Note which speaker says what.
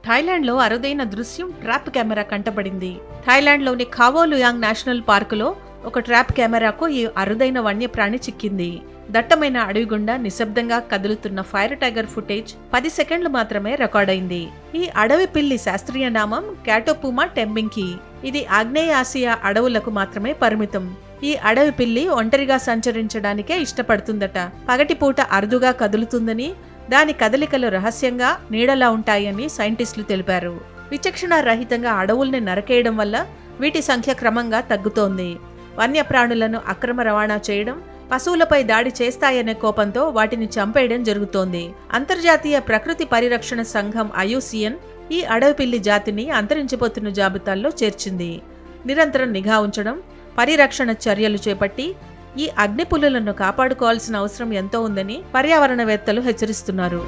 Speaker 1: థాయిలాండ్లో అరుదైన దృశ్యం trap camera కంటపడింది. థాయిలాండ్లోని Khao Luang national పార్కులో ఒక ట్రాప్ కెమెరాకు ఈ అరుదైన వన్యప్రాణి చిక్కింది. దట్టమైన అడవి గుండా నిశ్శబ్దంగా కదులుతున్న ఫైర్ టైగర్ ఫుటేజ్ 10 సెకండ్లు మాత్రమే రికార్డైంది. ఈ అడవి పిల్లి శాస్త్రీయ నామం క్యాటోపుమా టెంబింకి. ఇది ఆగ్నేయ ఆసియా అడవులకు మాత్రమే పరిమితం. ఈ అడవి పిల్లి ఒంటరిగా సంచరించడానికే ఇష్టపడుతుందట. పగటిపూట అరుదుగా కదులుతుందని, దాని కదలికలు రహస్యంగా నీడలా ఉంటాయని సైంటిస్టులు తెలిపారు. విచక్షణ రహితంగా అడవుల్ని నరకేయడం వల్ల వీటి సంఖ్య క్రమంగా తగ్గుతోంది. వన్యప్రాణులను అక్రమ రవాణా చేయడం, పశువులపై దాడి చేస్తాయనే కోపంతో వాటిని చంపేయడం జరుగుతోంది. అంతర్జాతీయ ప్రకృతి పరిరక్షణ సంఘం IUCN ఈ అడవి పిల్లి జాతిని అంతరించిపోతున్న జాబితాల్లో చేర్చింది. నిరంతరం నిఘా ఉంచడం, పరిరక్షణ చర్యలు చేపట్టి ఈ అగ్నిపులులను కాపాడుకోవాల్సిన అవసరం ఎంతో ఉందని పర్యావరణవేత్తలు హెచ్చరిస్తున్నారు.